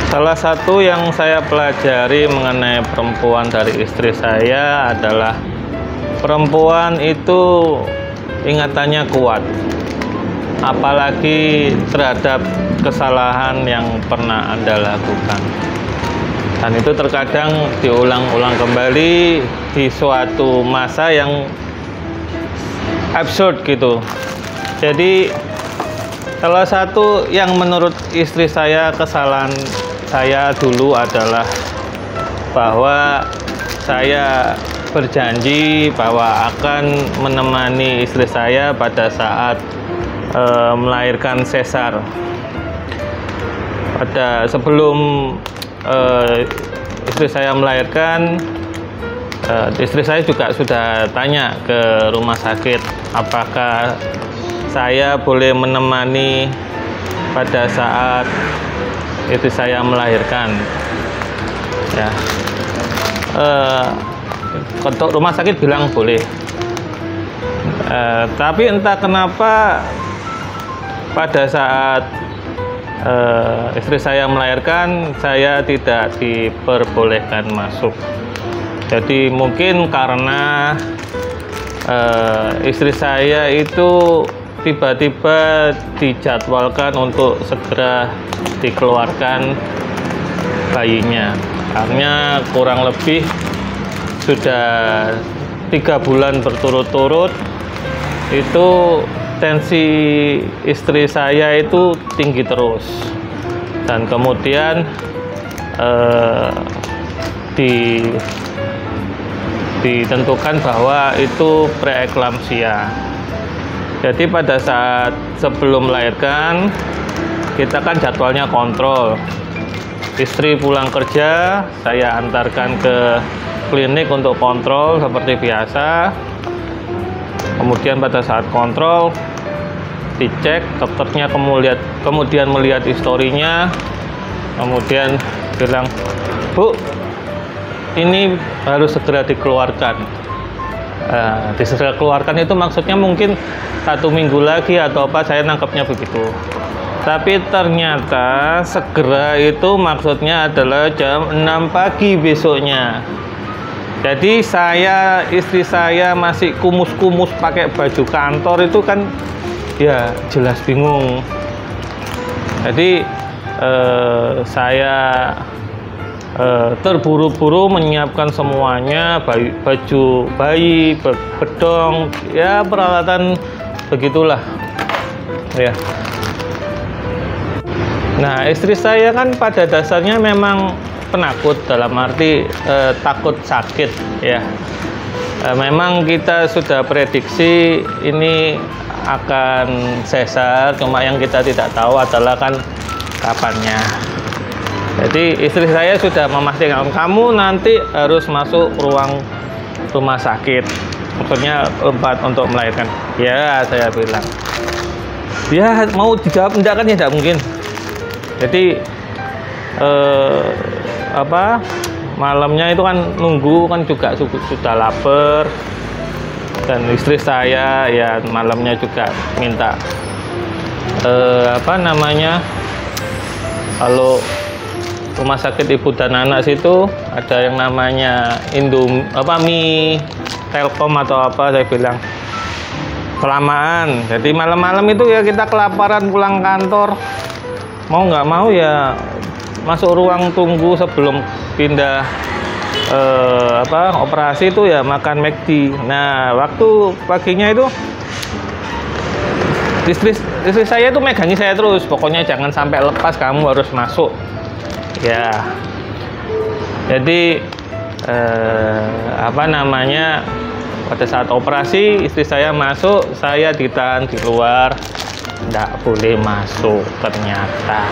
Salah satu yang saya pelajari mengenai perempuan dari istri saya adalah perempuan itu ingatannya kuat, apalagi terhadap kesalahan yang pernah Anda lakukan. Dan itu terkadang diulang-ulang kembali di suatu masa yang absurd gitu. Jadi salah satu yang menurut istri saya kesalahan saya dulu adalah bahwa saya berjanji bahwa akan menemani istri saya pada saat melahirkan sesar. Sebelum istri saya melahirkan, istri saya juga sudah tanya ke rumah sakit apakah saya boleh menemani pada saat istri saya melahirkan. Ya, rumah sakit bilang boleh. Tapi entah kenapa pada saat istri saya melahirkan, saya tidak diperbolehkan masuk. Jadi mungkin karena istri saya itu tiba-tiba dijadwalkan untuk segera dikeluarkan bayinya, karena kurang lebih sudah 3 bulan berturut-turut itu tensi istri saya itu tinggi terus, dan kemudian ditentukan bahwa itu preeklamsia. Jadi pada saat sebelum melahirkan, kita kan jadwalnya kontrol. Istri pulang kerja, saya antarkan ke klinik untuk kontrol seperti biasa. Kemudian pada saat kontrol, dicek, dokternya kemudian melihat historinya, kemudian bilang, "Bu, ini harus segera dikeluarkan." Segera keluarkan itu maksudnya mungkin 1 minggu lagi atau apa, saya nangkepnya begitu. Tapi ternyata segera itu maksudnya adalah jam 6 pagi besoknya. Jadi istri saya masih kumus-kumus pakai baju kantor itu kan ya jelas bingung. Jadi saya terburu-buru menyiapkan semuanya, baju bayi, bedong, ya peralatan begitulah ya. Nah, istri saya kan pada dasarnya memang penakut, dalam arti takut sakit ya. Memang kita sudah prediksi ini akan sesar, cuma yang kita tidak tahu adalah kan kapannya. Jadi istri saya sudah memastikan, kamu nanti harus masuk ruang rumah sakit, maksudnya tempat untuk melahirkan. Ya, saya bilang. Ya, mau dijawab enggak kan ya tidak mungkin. Jadi malamnya itu kan nunggu kan juga sudah lapar, dan istri saya ya malamnya juga minta kalau rumah sakit ibu dan anak situ ada yang namanya mie Telkom atau apa, saya bilang kelamaan. Jadi malam-malam itu ya kita kelaparan pulang kantor, mau nggak mau ya masuk ruang tunggu sebelum pindah operasi itu ya makan McD. Nah, waktu paginya itu istri saya itu megangi saya terus, pokoknya jangan sampai lepas, kamu harus masuk ya. Jadi pada saat operasi istri saya masuk, saya ditahan di luar, tidak boleh masuk. Ternyata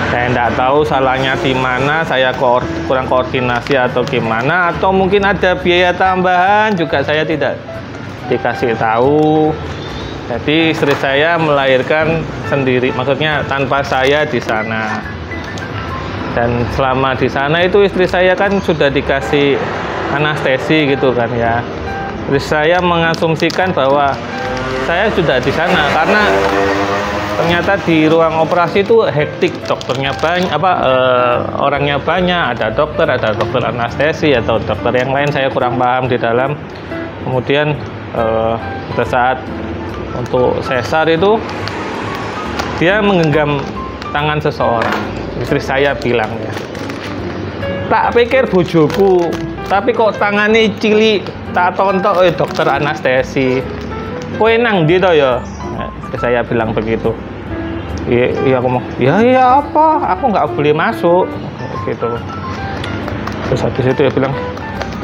saya tidak tahu salahnya di mana, saya kurang koordinasi atau gimana, atau mungkin ada biaya tambahan juga saya tidak dikasih tahu. Jadi istri saya melahirkan sendiri, maksudnya tanpa saya di sana. Dan selama di sana itu istri saya kan sudah dikasih anestesi gitu kan ya. Istri saya mengasumsikan bahwa saya sudah di sana, karena ternyata di ruang operasi itu hektik, dokternya banyak, orangnya banyak, ada dokter anestesi atau dokter yang lain, saya kurang paham di dalam. Kemudian pada saat untuk sesar itu dia menggenggam tangan seseorang, istri saya bilang ya, tak pikir bojoku, tapi kok tangannya cilik, tak tonton dokter anestesi, kowe nang ndi to ya? Saya bilang begitu. Iya aku mau, ya apa, aku nggak boleh masuk gitu. Terus habis itu dia bilang,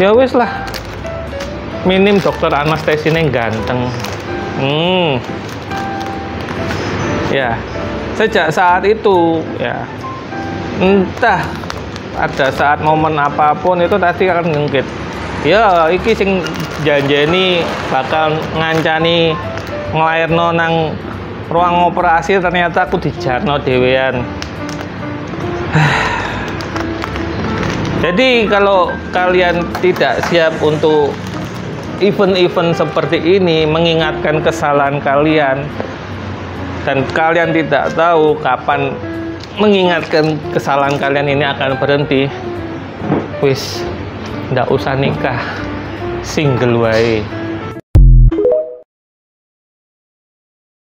ya wis lah, minim dokter anestesi ini ganteng. Ya, sejak saat itu ya, entah ada saat momen apapun itu tadi akan ngungkit. Ya, iki sing janjeni bakal ngancani nglairno nang ruang operasi, ternyata aku dijarno dhewean. Jadi kalau kalian tidak siap untuk event-event seperti ini, mengingatkan kesalahan kalian, dan kalian tidak tahu kapan mengingatkan kesalahan kalian ini akan berhenti, wis ndak usah nikah, single wae.